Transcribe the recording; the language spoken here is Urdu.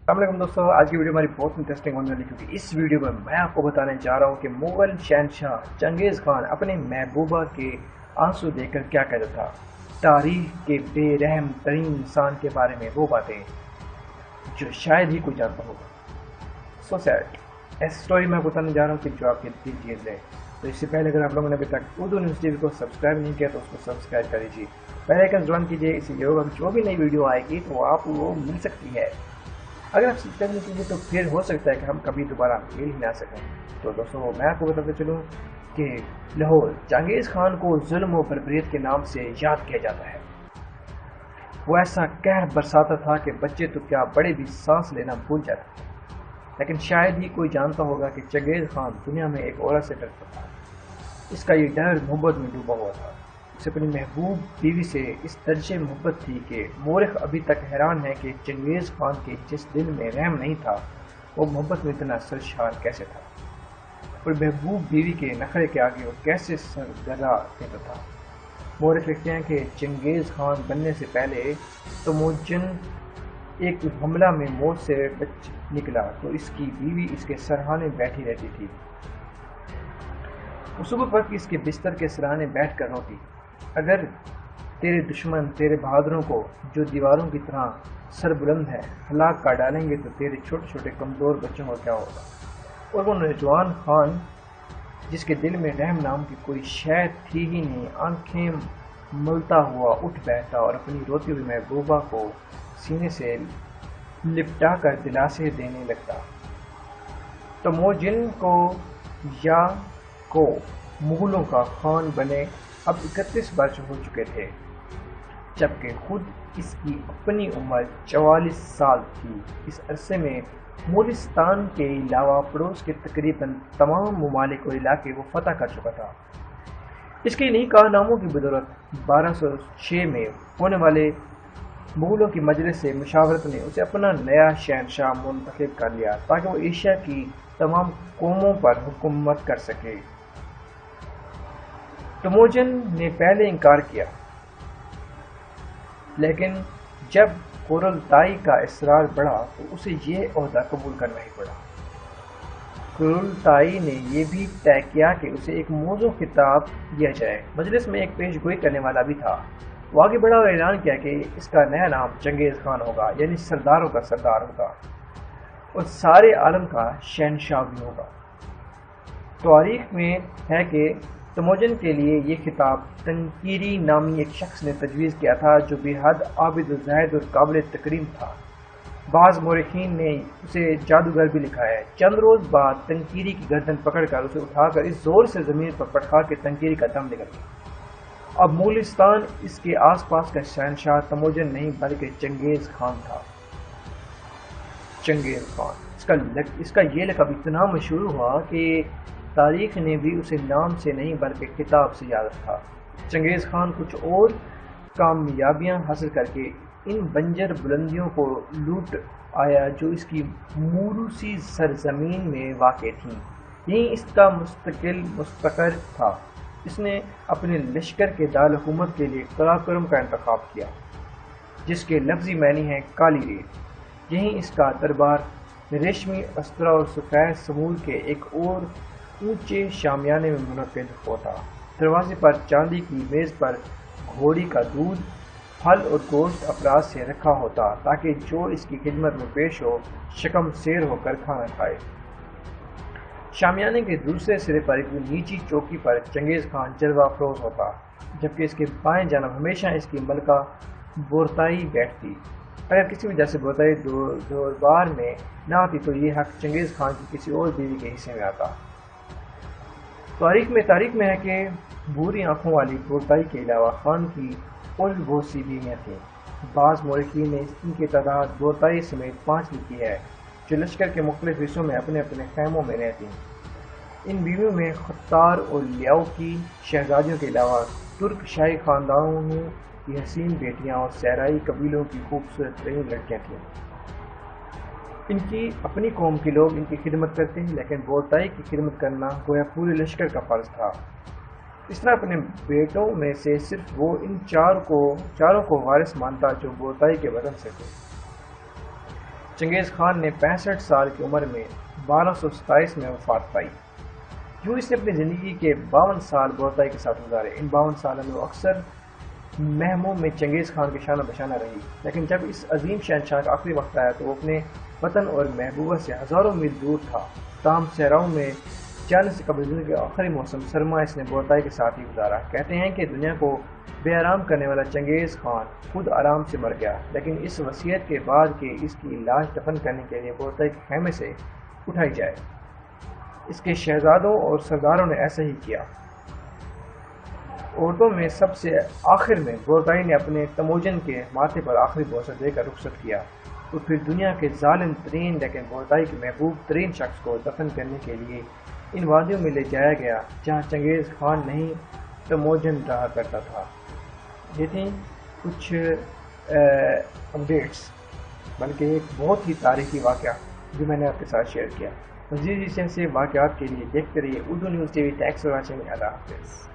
السلام علیکم دوستوں، آج کی ویڈیو ہماری بہت انٹرسٹنگ ہونے والی کیونکہ اس ویڈیو میں آپ کو بتانے جا رہا ہوں کہ مغل شہنشاہ چنگیز خان اپنے محبوبہ کے آنسو دیکھ کر کیا کہتا تھا۔ تاریخ کے بے رحم ترین انسان کے بارے میں وہ باتیں جو شاید ہی کوئی جانتا ہوگا۔ سو سیڈ ایسی سٹوری میں بتانے جا رہا ہوں کہ جو آپ کے دل چیز ہے۔ تو اس سے پہلے اگر آپ لوگوں نے ابھی تک اردو نیوز ٹی وی کو سبسکرائب نہیں کیا تو اس کو سبسکرائب کر لیجیے، بیل آئیکن ضرور کیجیے، اس سے یہ ہوگا جو بھی نئی ویڈیو آئے گی تو آپ وہ مل سکتی ہے۔ اگر آپ سبسکرائب نہیں کیجیے تو پھر ہو سکتا ہے کہ ہم کبھی دوبارہ مل ہی نہ سکیں۔ تو دوستوں میں آپ کو بتاتے چلوں کہ لاہور چنگیز خان کو ظلم و بربریت کے نام سے یاد کیا جاتا ہے۔ وہ ایسا قہر برساتا تھا کہ بچے تو کیا بڑے بھی سانس لینا بھول جاتے تھے، لیکن شاید ہی کوئی جانتا ہوگا کہ چنگیز خان دنیا میں ایک عورت سے ڈرتا تھا۔ اس کا یہ ڈر محبت میں ڈوبا ہوا تھا۔ اسے اپنی محبوب بیوی سے اس درجے محبت تھی کہ مورخ ابھی تک حیران ہے کہ چنگیز خان کے جس دل میں رحم نہیں تھا وہ محبت میں اتنا سرشار کیسے تھا، اور محبوب بیوی کے نخرے کے آگے وہ کیسے سرگردہ کہتا تھا۔ مورخ لکھتے ہیں کہ چنگیز خان بننے سے پہلے تموجن ایک حملہ میں موت سے بچ نکلا تو اس کی بیوی اس کے سرہانے بیٹھی رہتی تھی۔ وہ صبح پر اس کے بستر کے سرانے بیٹھ کر روتی، اگر تیرے دشمن تیرے بہادروں کو جو دیواروں کی طرح سر بلند ہے ہلاک کر ڈالیں گے تو تیرے چھوٹے چھوٹے کمزور بچوں کا کیا ہوگا۔ اور وہ نوجوان خان جس کے دل میں رحم نام کی کوئی شے تھی ہی نہیں، آنکھیں ملتا ہوا اٹھ بیٹھتا اور اپنی روتی ہوئی محبوبہ کو سینے سے لپٹا کر دلاسے دینے لگتا۔ تموجن کو مغلوں کا خان بنے اب 31 برس ہو چکے تھے، جبکہ خود اس کی اپنی عمر 44 سال تھی۔ اس عرصے میں مغولستان کے علاوہ پڑوس کے تقریباً تمام ممالک اور علاقے وہ فتح کر چکا تھا۔ اس کے انہی کارناموں کی بدولت 1206 میں ہونے والے مغلوں کی مجلس سے مشاورت نے اسے اپنا نیا شہنشاہ منتخب کر لیا تاکہ وہ ایشیا کی تمام قوموں پر حکومت کر سکے۔ تموجن نے پہلے انکار کیا، لیکن جب قرلتائی کا اصرار بڑھا تو اسے یہ عہدہ قبول کرنا ہی پڑا۔ قرلتائی نے یہ بھی طے کیا کہ اسے ایک موزوں خطاب دیا جائے۔ مجلس میں ایک پیش گوئی کرنے والا بھی تھا۔ وہ آگے بڑھا اور اعلان کیا کہ اس کا نیا نام چنگیز خان ہوگا، یعنی سرداروں کا سردار ہوگا اور سارے عالم کا شہنشاہ بھی ہوگا۔ تاریخ میں ہے کہ تموجن کے لیے یہ خطاب تنکیری نامی ایک شخص نے تجویز کیا تھا جو بے حد عابد و زاہد اور قابل تکریم تھا۔ بعض مورخین نے اسے جادوگر بھی لکھا ہے۔ چند روز بعد تنکیری کی گردن پکڑ کر اسے اٹھا کر اس زور سے زمین پر پٹخا کہ تنکیری کا دم نکل گیا۔ اب مغولستان اس کے آس پاس کا شہنشاہ تموجن نہیں بلکہ چنگیز خان تھا۔ چنگیز خان اس کا یہ لقب اتنا مشہور ہوا کہ تاریخ نے بھی اسے نام سے نہیں بلکہ خطاب سے یاد رکھا۔ چنگیز خان کچھ اور کامیابیاں حاصل کر کے ان بنجر بلندیوں کو لوٹ آیا جو اس کی موروثی سرزمین میں واقع تھیں، یہیں اس کا مستقر تھا۔ اس نے اپنے لشکر کے دارالحکومت کے لیے قراقرم کا انتخاب کیا، جس کے لفظی معنی ہے کالی ریت۔ یہیں اس کا دربار ریشمی استرا اور سفید سمور کے ایک اور اونچے شامیانے میں منعقد ہوتا۔ دروازے پر چاندی کی میز پر گھوڑی کا دودھ، پھل اور گوشت افراد سے رکھا ہوتا تاکہ جو اس کی خدمت میں پیش ہو شکم سیر ہو کر کھانا کھائے۔ شامیانے کے دوسرے سرے پر ایک نیچی چوکی پر چنگیز خان جلوہ افروز ہوتا، جبکہ اس کے بائیں جانب ہمیشہ اس کی ملکہ بورتائی بیٹھتی۔ اگر کسی وجہ سے بورتائی دربار میں نہ آتی تو یہ حق چنگیز خان کی کسی اور بیوی کے حصے میں آتا۔ تاریخ میں ہے کہ بھوری آنکھوں والی بورتائی کے علاوہ خان کی اور بہت سی بیویاں تھیں۔ بعض مورخین نے ان کی تعداد بورتائی سمیت 5 لکھی ہے جو لشکر کے مختلف حصوں میں اپنے اپنے خیموں میں رہتی۔ ان بیویوں میں ختار اور لیاؤ کی شہزادیوں کے علاوہ ترک شاہی خاندانوں کی حسین بیٹیاں اور صحرائی قبیلوں کی خوبصورت ترین لڑکیاں تھیں۔ ان کی اپنی قوم کے لوگ ان کی خدمت کرتے ہیں، لیکن بورتائی کی خدمت کرنا گویا پورے لشکر کا فرض تھا۔ اس طرح اپنے بیٹوں میں سے صرف وہ ان چاروں کو وارث مانتا جو بورتائی کے وطن سے تھے۔ چنگیز خان نے 65 سال کی عمر میں 1227 میں وفات پائی۔ یوں اس نے اپنی زندگی کے 52 سال بورتائی کے ساتھ گزارے۔ ان 52 سالوں میں وہ اکثر مہموم میں چنگیز خان کے شانہ بشانہ رہی، لیکن جب اس عظیم شہنشاہ کا آخری وقت آیا تو وہ اپنے وطن اور محبوبہ سے ہزاروں میل دور تھا۔ تاہم صحراؤں میں جانے سے قبل زندگی کا آخری موسم سرما اس نے بورتائی کے ساتھ ہی گزارا۔ کہتے ہیں کہ دنیا کو بے آرام کرنے والا چنگیز خان خود آرام سے مر گیا، لیکن اس وصیت کے بعد کہ اس کی لاش دفن کرنے کے لیے بورتائی کے خیمے سے اٹھائی جائے۔ اس کے شہزادوں اور سرداروں نے ایسا ہی کیا۔ عورتوں میں سب سے آخر میں بورتائی نے اپنے تموجن کے ماتھے پر آخری بوسہ دے کر رخصت کیا، اور پھر دنیا کے ظالم ترین لیکن بورتائی کے محبوب ترین شخص کو دفن کرنے کے لیے ان وادیوں میں لے جایا گیا جہاں چنگیز خان نہیں تموجن رہا کرتا تھا۔ یہ تھیں کچھ اپڈیٹس، بلکہ ایک بہت ہی تاریخی واقعہ جو میں نے آپ کے ساتھ شیئر کیا۔ مزید اس سے واقعات کے لیے دیکھتے رہیے اردو نیوز ٹی وی۔ Thanks for watching. اللہ حافظ۔